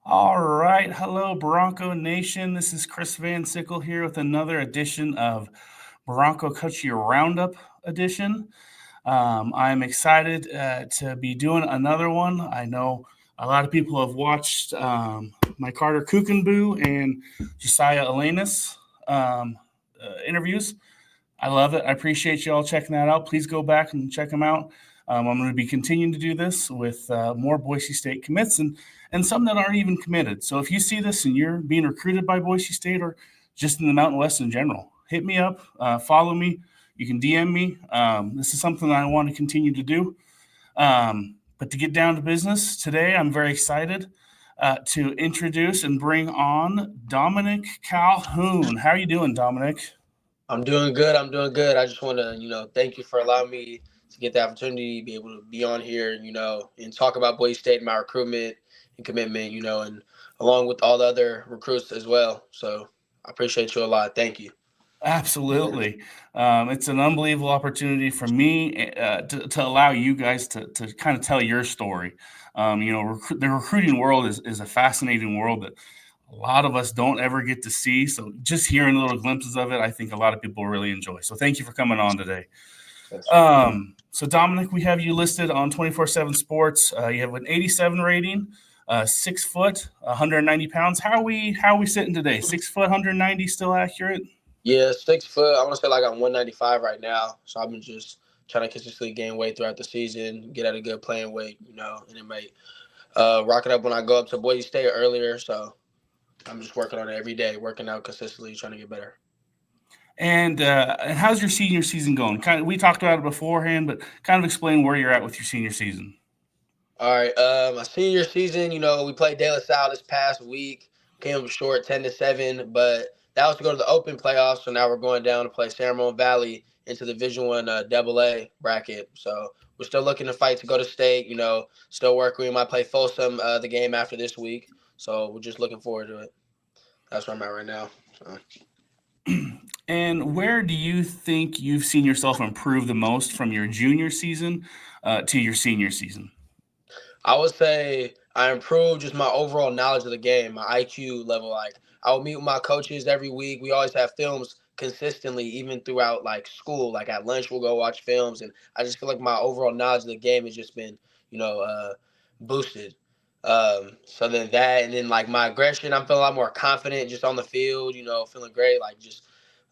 All right. Hello, Bronco Nation. This is Chris Van Sickle here with another edition of Bronco Country Roundup edition. I'm excited to be doing another one. I know a lot of people have watched my Carter Kukenboo and Josiah Elenis interviews. I love it. I appreciate you all checking that out. Please go back and check them out. I'm going to be continuing to do this with more Boise State commits and some that aren't even committed. So if you see this and you're being recruited by Boise State or just in the Mountain West in general, hit me up, follow me. You can DM me. This is something that I want to continue to do. But to get down to business today, I'm very excited to introduce and bring on Dominik Calhoun. How are you doing, Dominik? I'm doing good. I'm doing good. I just want to, thank you for allowing me to get the opportunity to be able to be on here, and talk about Boise State and my recruitment and commitment, and along with all the other recruits as well. So I appreciate you a lot. Thank you. Absolutely. It's an unbelievable opportunity for me to allow you guys to kind of tell your story. The recruiting world is a fascinating world that a lot of us don't ever get to see. So just hearing little glimpses of it, I think a lot of people really enjoy. So thank you for coming on today. Yes. So Dominic, we have you listed on 24/7 Sports. You have an 87 rating, 6 foot, 190 pounds. How are we sitting today? 6 foot, 190, still accurate? Yeah, 6 foot. I want to say like I'm 195 right now. So I've been just trying to consistently gain weight throughout the season, get at a good playing weight, and it may rock it up when I go up to Boise State earlier. So I'm just working on it every day, working out consistently, trying to get better. And how's your senior season going? Kind of, we talked about it beforehand, but kind of explain where you're at with your senior season. All right. My senior season, we played De La Salle this past week. Came up short 10-7, but that was to go to the Open playoffs. So now we're going down to play San Ramon Valley into the Division One Double A bracket. So we're still looking to fight to go to state. Still working. We might play Folsom the game after this week. So we're just looking forward to it. That's where I'm at right now. So. And where do you think you've seen yourself improve the most from your junior season to your senior season? I would say I improved just my overall knowledge of the game, my IQ level. Like I would meet with my coaches every week. We always have films consistently, even throughout like school. Like at lunch, we'll go watch films, and I just feel like my overall knowledge of the game has just been, boosted. So then that, and then like my aggression, I'm feeling a lot more confident just on the field. Feeling great. Like just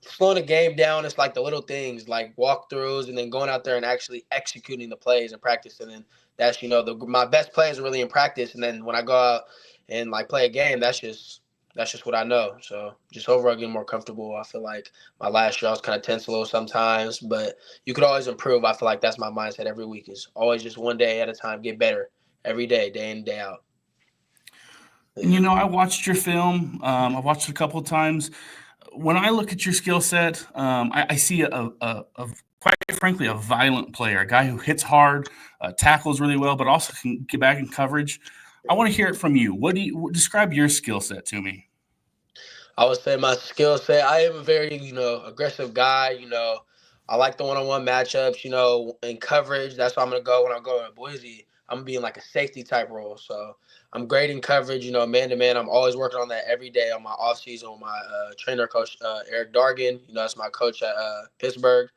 slowing the game down. It's like the little things, like walkthroughs, and then going out there and actually executing the plays in practice, and then that's my best plays are really in practice, and then when I go out and like play a game, that's just what I know. So just overall getting more comfortable. I feel like my last year I was kind of tense a little sometimes, but you could always improve. I feel like that's my mindset every week is always just one day at a time, get better every day, day in day out. And Yeah. I watched your film. I've watched it a couple of times. When I look at your skill set, I see quite frankly a violent player, a guy who hits hard, tackles really well, but also can get back in coverage. I want to hear it from you. What do you describe your skill set to me? I would say my skill set. I am a very, aggressive guy. I like the one-on-one matchups. In coverage. That's why I'm gonna go when I go to Boise. I'm gonna be in like a safety type role. So I'm great in coverage. Man to man. I'm always working on that every day on my off season with my trainer coach Eric Dargan. That's my coach at Pittsburgh,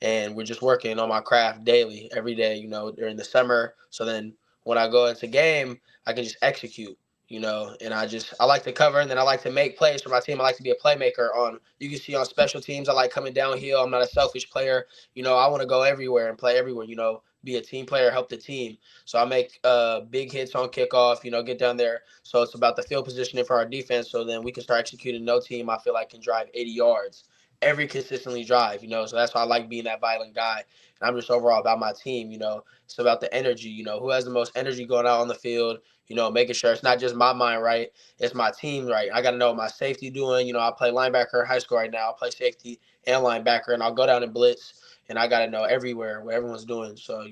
and we're just working on my craft daily, every day. During the summer. So then when I go into game, I can just execute. And I like to cover, and then I like to make plays for my team. I like to be a playmaker on. You can see on special teams, I like coming downhill. I'm not a selfish player. I want to go everywhere and play everywhere. Be a team player, help the team. So I make big hits on kickoff. Get down there. So it's about the field positioning for our defense. So then we can start executing. No team I feel like can drive 80 yards every consistently drive. So that's why I like being that violent guy. And I'm just overall about my team. It's about the energy. Who has the most energy going out on the field. Making sure it's not just my mind right, it's my team right. I got to know what my safety doing. I play linebacker in high school right now. I play safety and linebacker, and I'll go down and blitz, and I got to know everywhere what everyone's doing. So,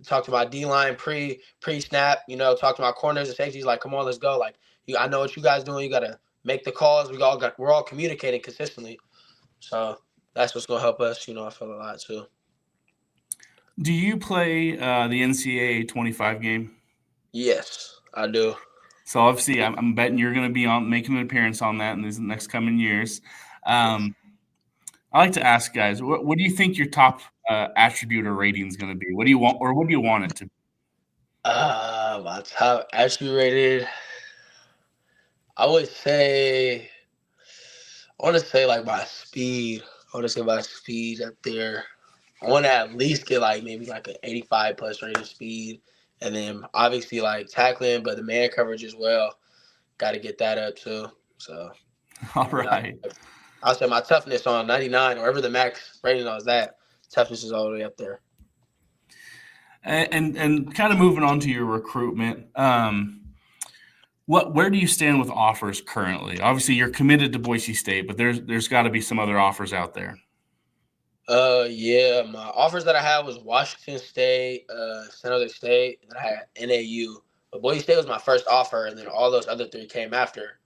talk to my D line pre snap. Talk to my corners and safeties. Like, come on, let's go. Like, I know what you guys doing. You got to make the calls. We're all communicating consistently. So that's what's gonna help us. I feel a lot too. Do you play the NCAA 25 game? Yes, I do. So obviously, I'm betting you're going to be on making an appearance on that in these next coming years. Um, I like to ask guys, what do you think your top attribute or rating is going to be? What do you want, or what do you want it to be? My top attribute rated, I would say, I want to say like my speed. I want to say my speed up there. I want to at least get like maybe like an 85 plus rated speed. And then obviously like tackling, but the man coverage as well. Got to get that up too. So, All and then right. I'll say my toughness on 99, wherever the max rating on is that, toughness is all the way up there. And kind of moving on to your recruitment. Where do you stand with offers currently? Obviously, you're committed to Boise State, but there's got to be some other offers out there. Yeah, my offers that I had was Washington State, San Jose State, and then I had NAU. But Boise State was my first offer, and then all those other three came after.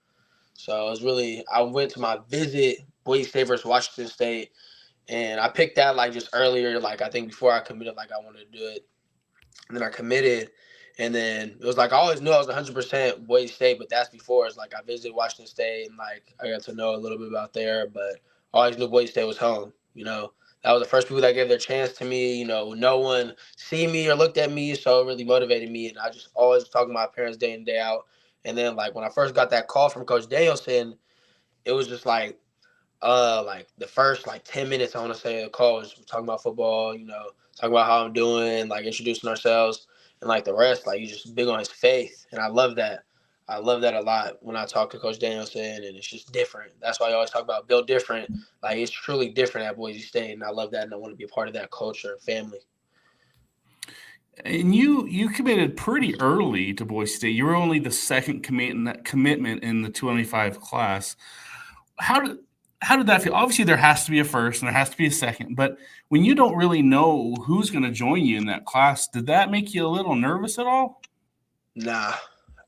So it was really, I went to my visit, Boise State versus Washington State, and I picked that like just earlier, like I think before I committed, like I wanted to do it. And then I committed, and then it was like I always knew I was 100% Boise State, but that's before. It's like I visited Washington State, and like I got to know a little bit about there, but I always knew Boise State was home. That was the first people that gave their chance to me. No one see me or looked at me, so it really motivated me, and I just always was talking to my parents day in day out. And then like when I first got that call from Coach Danielson, it was just like the first like 10 minutes I want to say a call was talking about football, talking about how I'm doing, like introducing ourselves, and like the rest, like he's just big on his faith, and I love that. I love that a lot when I talk to Coach Danielson, and it's just different. That's why I always talk about build different. Like it's truly different at Boise State, and I love that, and I want to be a part of that culture and family. And you committed pretty early to Boise State. You were only the second commitment in the 25 class. How did how did that feel? Obviously, there has to be a first and there has to be a second, but when you don't really know who's going to join you in that class, did that make you a little nervous at all? Nah,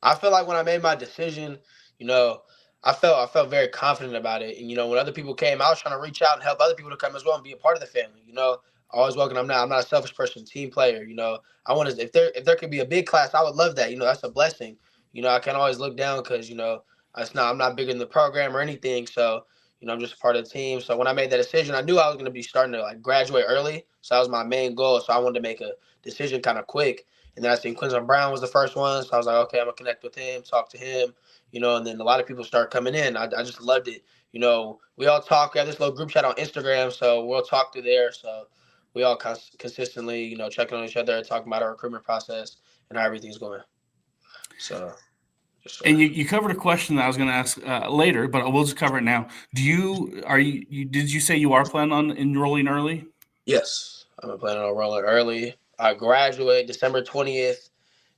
I feel like when I made my decision, you know, I felt very confident about it. And when other people came, I was trying to reach out and help other people to come as well and be a part of the family. Always welcome. I'm not a selfish person, team player. I want to if there could be a big class, I would love that. That's a blessing. I can always look down because I'm not bigger than the program or anything. So I'm just a part of the team. So when I made that decision, I knew I was going to be starting to like graduate early. So that was my main goal. So I wanted to make a decision kind of quick. And then I seen Quinton Brown was the first one. So I was like, okay, I'm going to connect with him, talk to him, and then a lot of people start coming in. I just loved it. We all talk. We have this little group chat on Instagram. So we'll talk through there. So we all consistently, checking on each other, talking about our recruitment process and how everything's going. So, yes, sir. And you covered a question that I was going to ask later, but we'll just cover it now. Did you say you are planning on enrolling early? Yes, I'm planning on rolling early. I graduate December 20th.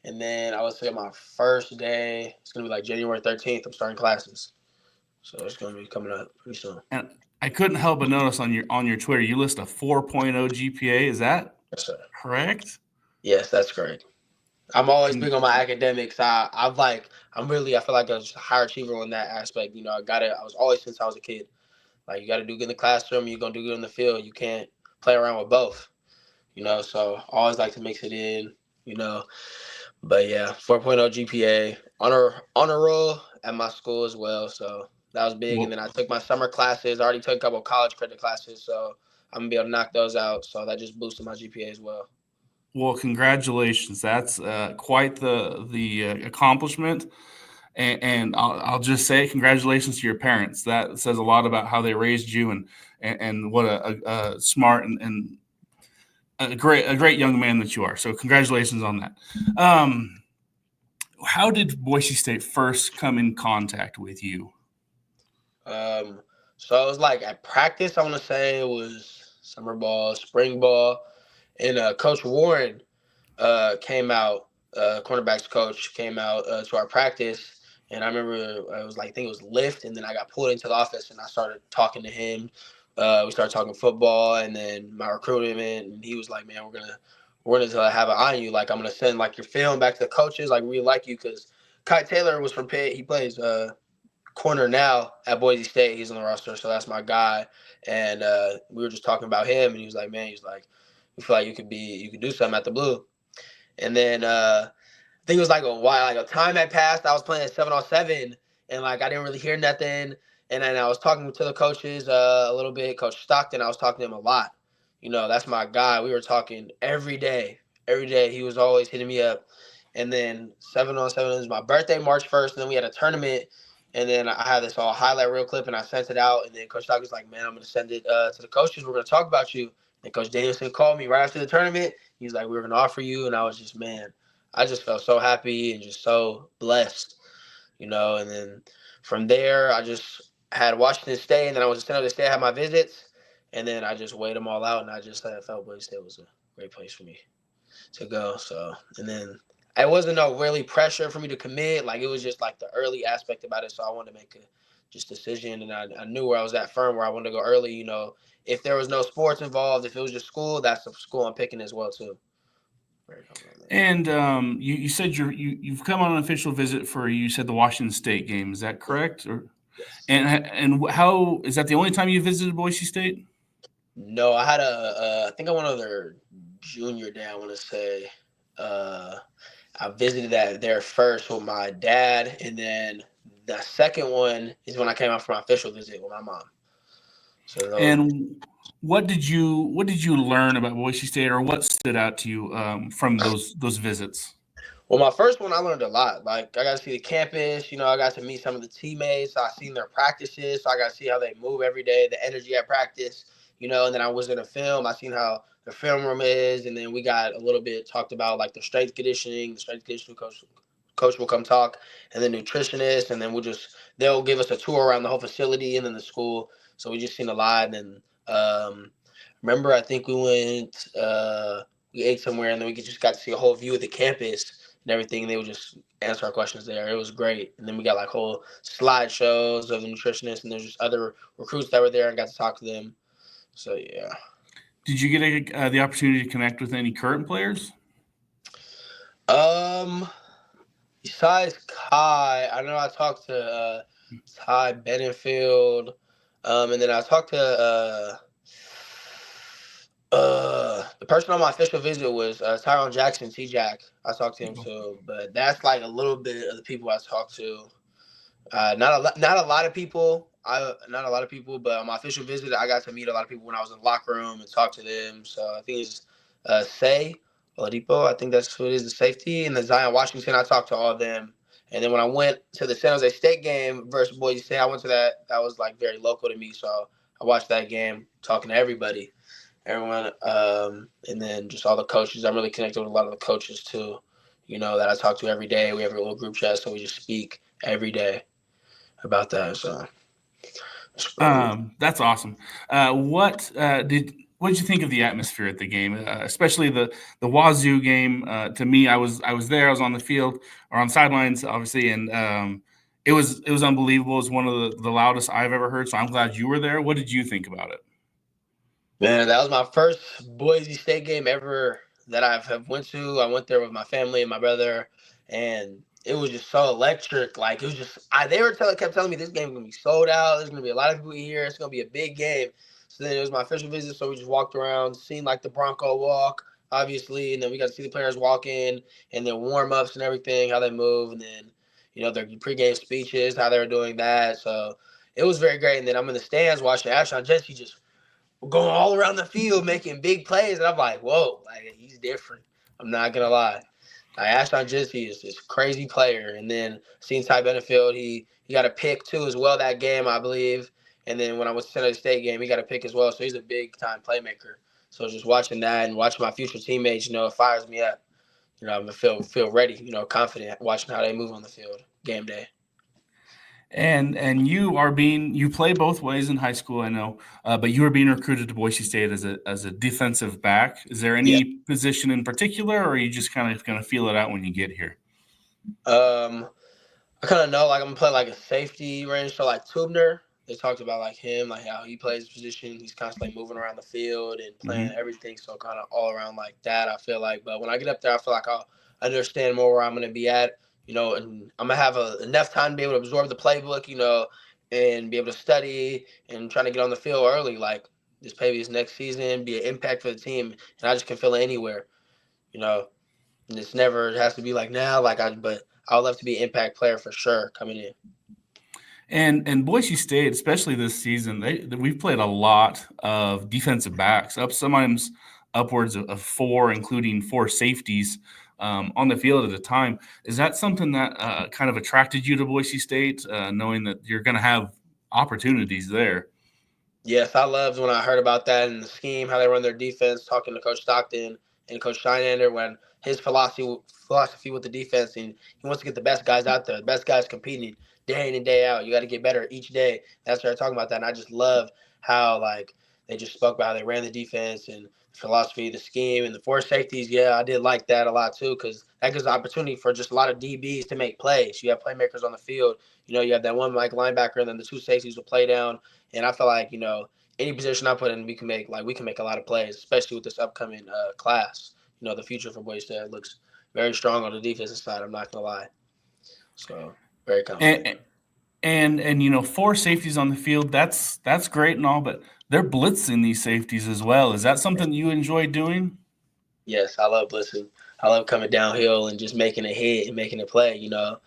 And then I would say my first day, it's going to be like January 13th. I'm starting classes. So it's going to be coming up pretty soon. And I couldn't help but notice on your Twitter you list a 4.0 GPA. Is that Yes, sir. correct? Yes, that's great. I'm always Con- big on my academics. I feel like a higher achiever in that aspect. I was always since I was a kid. Like you got to do good in the classroom. You're going to do good in the field. You can't play around with both. So I always like to mix it in, you know. But yeah, 4.0 GPA, honor roll at my school as well. So that was big. And Well, then I took my summer classes. I already took a couple of college credit classes, so I'm gonna be able to knock those out. So that just boosted my GPA as well. well, congratulations. That's quite the accomplishment. And I'll just say congratulations to your parents. That says a lot about how they raised you and what a smart and a great young man that you are. So congratulations on that. Um, how did Boise State first come in contact with you? Um, so it was like at practice. I want to say it was summer ball, spring ball, and Coach Warren came out, cornerbacks coach came out to our practice. And I remember it was like, I think it was lift. And then I got pulled into the office and I started talking to him. We started talking football and then my recruitment. And he was like, man, we're gonna have an eye on you. Like, I'm going to send like your film back to the coaches. Like, we really like you because Kai Taylor was from Pitt. He plays corner now at Boise State. He's on the roster. So that's my guy. And we were just talking about him. And he was like, man, we feel like you could do something at the Blue. And then I think it was like a while, like a time had passed. I was playing 7-on-7, and like I didn't really hear nothing. And then I was talking to the coaches a little bit. Coach Stockton, I was talking to him a lot. That's my guy. We were talking every day. Every day he was always hitting me up. And then 7-on-7 is my birthday, March 1st. And then we had a tournament. And then I had this all highlight reel clip, and I sent it out. And then Coach Stockton's like, "Man, I'm gonna send it to the coaches. We're gonna talk about you." And Coach Danielson called me right after the tournament. He's like, "We're gonna offer you," and I was just, man, I just felt so happy and just so blessed. And then from there, I just had Washington State, and then I was in San Jose State. I had my visits, and then I just weighed them all out, and I just felt Boise State was a great place for me to go. So, and then it wasn't no really pressure for me to commit. Like, it was just like the early aspect about it. So I wanted to make a just decision, and I knew where I was at firm, where I wanted to go early. If there was no sports involved, if it was just school, that's the school I'm picking as well too. Very confident. And you said you've come on an official visit for, you said, the Washington State game. Is that correct? Or Yes. and how is that the only time you visited Boise State? No, I had I think I went on their junior day, I want to say. Uh, I visited that there first with my dad, and then the second one is when I came out for my official visit with my mom. So those. And what did you learn about Boise State, or what stood out to you from those visits? Well, my first one, I learned a lot. Like, I got to see the campus. I got to meet some of the teammates. I seen their practices, so I got to see how they move every day, the energy at practice. And then I was in a film. I seen how the film room is, and then we got a little bit talked about like the strength conditioning. The strength conditioning coach will come talk, and the nutritionist, and then they'll give us a tour around the whole facility and then the school. So we just seen a lot. And remember, I think we went, we ate somewhere, and then we just got to see a whole view of the campus and everything. And they would just answer our questions there. It was great. And then we got like whole slideshows of the nutritionists, and there's just other recruits that were there and got to talk to them. So yeah. Did you get the opportunity to connect with any current players? Um, Besides Kai, I know I talked to Ty Benefield, and then I talked to the person on my official visit was Tyrone Jackson, T-Jack. I talked to him too, but that's like a little bit of the people I talked to. Not a lot of people. Not a lot of people, but on my official visit, I got to meet a lot of people when I was in the locker room and talk to them. So I think it's Say Oladipo. I think that's who it is, the safety, and the Zion Washington. I talked to all of them. And then when I went to the San Jose State game versus Boise State, I went to that. That was like very local to me, so I watched that game, talking to everyone, and then just all the coaches. I'm really connected with a lot of the coaches too. That I talk to every day. We have a little group chat, so we just speak every day about that. So That's awesome. What did you think of the atmosphere at the game, especially the Wazoo game? To me, I was there. I was on the field or on sidelines, obviously, and it was unbelievable. It was one of the loudest I've ever heard. So I'm glad you were there. What did you think about it? man, that was my first Boise State game ever that I've went to. I went there with my family and my brother, and it was just so electric. Like, it was just kept telling me this game is gonna be sold out. There's gonna be a lot of people here. It's gonna be a big game. So then it was my official visit, so we just walked around, seen like the Bronco walk, obviously, and then we got to see the players walk in and then warm ups and everything, how they move, and then their pregame speeches, how they were doing that. So it was very great. And then I'm in the stands watching Ashton Jesse just going all around the field making big plays, and I'm like, whoa, like, he's different. I'm not gonna lie. Like, Ashton Jesse is this crazy player, and then seeing Ty Benefield, he got a pick too as well that game, I believe. And then when I was to San Jose State game, he got a pick as well. So he's a big time playmaker. So just watching that and watching my future teammates, it fires me up. I'm gonna feel ready, confident watching how they move on the field game day. And you play both ways in high school, I know, but you are being recruited to Boise State as a defensive back. Is there Yeah. any position in particular, or are you just kind of going to feel it out when you get here? I kind of know, like, I'm gonna play like a safety range. So like Tubner, they talked about like him, like how he plays position. He's constantly moving around the field and playing Mm-hmm. everything. So kind of all around like that, I feel like. But when I get up there, I feel like I'll understand more where I'm gonna be at. And I'm gonna have enough time to be able to absorb the playbook, and be able to study and trying to get on the field early. Like, this maybe this next season, be an impact for the team, and I just can feel it anywhere. You know. And it's never it has to be like now, but I would love to be an impact player for sure coming in. And Boise State, especially this season, we've played a lot of defensive backs, up sometimes upwards of four, including four safeties on the field at a time. Is that something that kind of attracted you to Boise State, knowing that you're going to have opportunities there? Yes, I loved when I heard about that and the scheme, how they run their defense, talking to Coach Stockton and Coach Steinander when his philosophy with the defense, and he wants to get the best guys out there, the best guys competing day in and day out. You got to get better each day. That's what they're talking about that, and I just love how they just spoke about how they ran the defense and the philosophy, the scheme, and the four safeties. Yeah, I did like that a lot too because that gives the opportunity for just a lot of DBs to make plays. You have playmakers on the field. You have that one linebacker, and then the two safeties will play down. And I feel like, any position I put in, we can make a lot of plays, especially with this upcoming class. The future for Boise State looks very strong on the defensive side. I'm not gonna lie. So very confident. And four safeties on the field, that's great and all, but they're blitzing these safeties as well. Is that something you enjoy doing? Yes, I love blitzing. I love coming downhill and just making a hit and making a play. I'm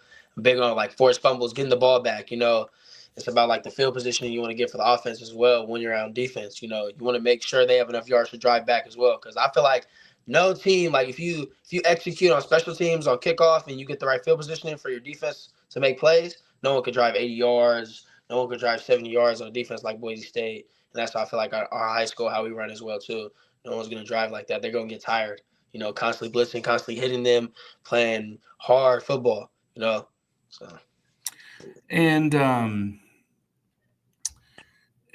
big on forced fumbles, getting the ball back. It's about the field positioning you want to get for the offense as well when you're on defense. You want to make sure they have enough yards to drive back as well. Because I feel like no team, if you execute on special teams on kickoff and you get the right field positioning for your defense to make plays, no one could drive 80 yards. No one could drive 70 yards on defense like Boise State. And that's how I feel like our high school, how we run as well too. No one's going to drive like that. They're going to get tired, constantly blitzing, constantly hitting them, playing hard football. So. And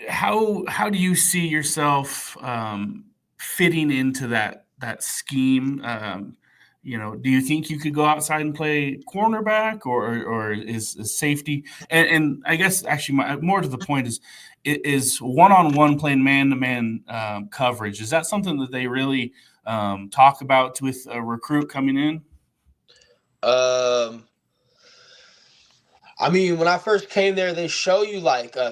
how do you see yourself fitting into that scheme? Do you think you could go outside and play cornerback, or is safety? And I guess actually, more to the point is one-on-one playing man-to-man coverage. Is that something that they really talk about with a recruit coming in? Um, I mean, when I first came there, they show you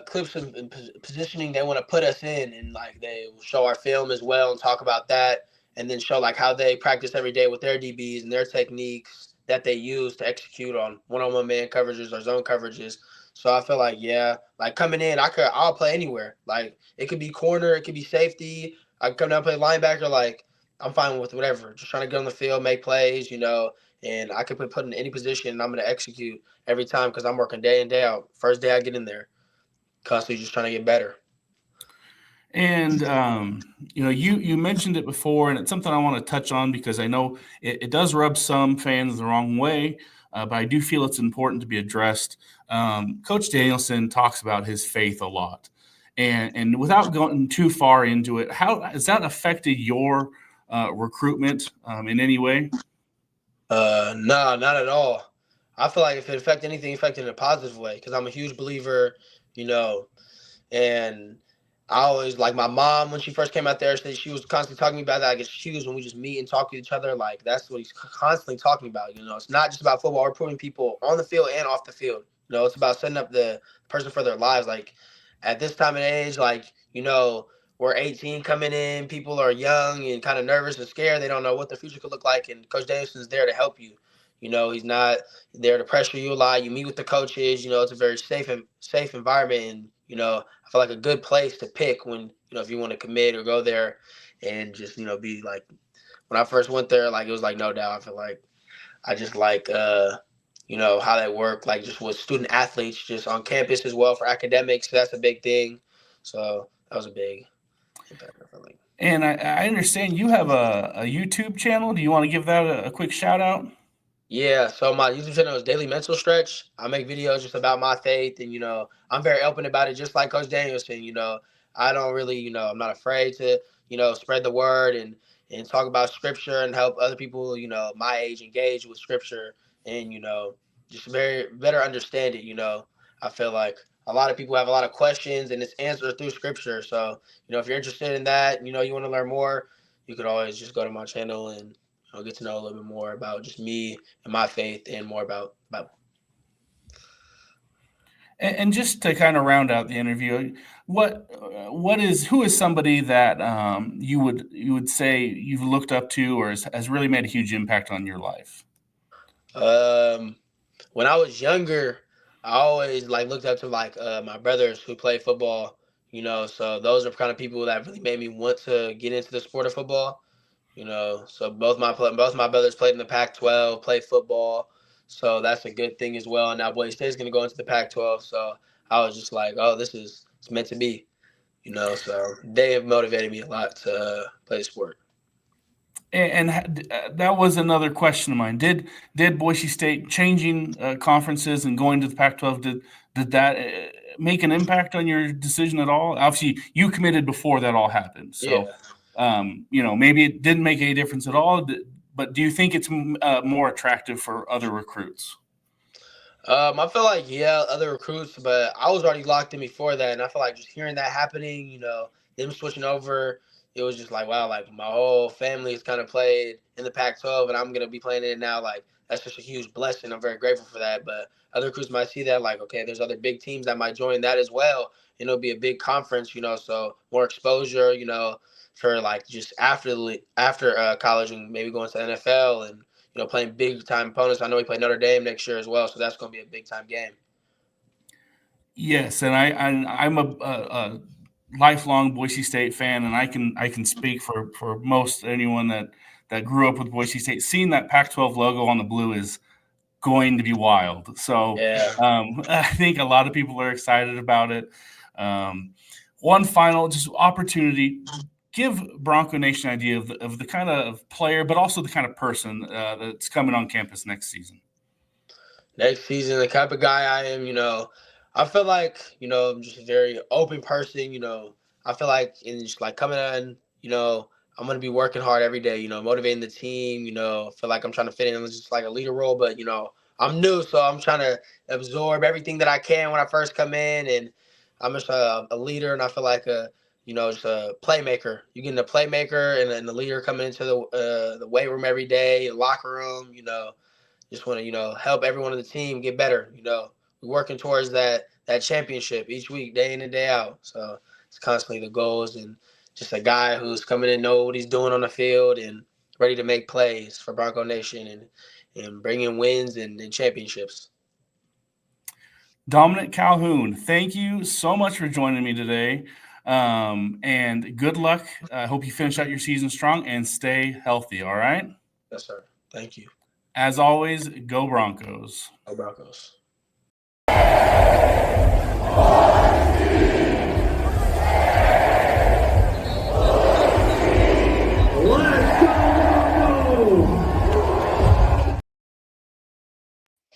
clips and positioning they want to put us in, and they will show our film as well and talk about that, and then show how they practice every day with their DBs and their techniques that they use to execute on one-on-one man coverages or zone coverages. So I feel yeah, coming in, I'll play anywhere. It could be corner, it could be safety. I can come down and play linebacker. I'm fine with whatever. Just trying to get on the field, make plays, and I could be put in any position, and I'm going to execute every time because I'm working day in, day out. First day I get in there, constantly just trying to get better. And you mentioned it before, and it's something I want to touch on because I know it does rub some fans the wrong way, but I do feel it's important to be addressed. Coach Danielson talks about his faith a lot, and without going too far into it, how has that affected your recruitment in any way? No, not at all. I feel like if it affected anything, it affected in a positive way because I'm a huge believer, you know, and I always my mom when she first came out there, she was constantly talking about that. I guess she was when we just meet and talk to each other. That's what he's constantly talking about. It's not just about football. We're putting people on the field and off the field. It's about setting up the person for their lives. At this time of age, we're 18 coming in. People are young and kind of nervous and scared. They don't know what the future could look like. And Coach Davidson's there to help you. He's not there to pressure you a lot. You meet with the coaches. It's a very safe environment. And, I feel like a good place to pick when, if you want to commit or go there and just, be when I first went there, it was no doubt. I feel like I just how they work, just with student athletes just on campus as well for academics. So that's a big thing. So that was a big impact, I feel like. And I understand you have a YouTube channel. Do you want to give that a quick shout out? Yeah, so my YouTube channel is Daily Mental Stretch. I make videos just about my faith, and I'm very open about it, just like Coach Danielson. I don't really, I'm not afraid to, spread the word and talk about Scripture and help other people, my age engage with Scripture and just very better understand it. I feel like a lot of people have a lot of questions, and it's answered through Scripture. So if you're interested in that, you want to learn more, you could always just go to my channel and get to know a little bit more about just me and my faith and more about. And just to kind of round out the interview, who is somebody that you would say you've looked up to or has really made a huge impact on your life? Um, when I was younger, I always like looked up to like my brothers who play football. So those are kind of people that really made me want to get into the sport of football. So both my brothers played in the Pac-12, played football, so that's a good thing as well. And now Boise State's going to go into the Pac-12, so I was just like, oh, it's meant to be. So they have motivated me a lot to play the sport. And that was another question of mine. Did Boise State changing conferences and going to the Pac-12 did that make an impact on your decision at all? Obviously, you committed before that all happened, so Yeah. maybe it didn't make any difference at all. But do you think it's more attractive for other recruits? I feel like other recruits, but I was already locked in before that, and I feel like just hearing that happening, them switching over, it was just like wow, like my whole family has kind of played in the Pac-12, and I'm gonna be playing in it now. Like that's just a huge blessing. I'm very grateful for that. But other recruits might see that like, okay, there's other big teams that might join that as well, and it'll be a big conference, so more exposure, for like just after college and maybe going to NFL and playing big time opponents. I know we play Notre Dame next year as well, so that's going to be a big time game. Yes, and I'm a lifelong Boise State fan, and I can speak for most anyone that grew up with Boise State. Seeing that Pac-12 logo on the blue is going to be wild. So Yeah. I think a lot of people are excited about it. Um, one final just opportunity. Give Bronco Nation an idea of the kind of player, but also the kind of person that's coming on campus next season. Next season, the type of guy I am, I feel like, I'm just a very open person, I feel like in just like coming on, I'm gonna be working hard every day, motivating the team, I feel like I'm trying to fit in just like a leader role, but I'm new, so I'm trying to absorb everything that I can when I first come in, and I'm just a leader, and I feel like just a playmaker. You getting a playmaker and a leader coming into the weight room every day, the locker room, just want to help everyone on the team get better. We're working towards that championship each week, day in and day out. So it's constantly the goals, and just a guy who's coming in, know what he's doing on the field and ready to make plays for Bronco Nation and bring in wins and championships. Dominik Calhoun, thank you so much for joining me today. And good luck. I hope you finish out your season strong and stay healthy. All right. Yes, sir. Thank you. As always, go Broncos. Go Broncos.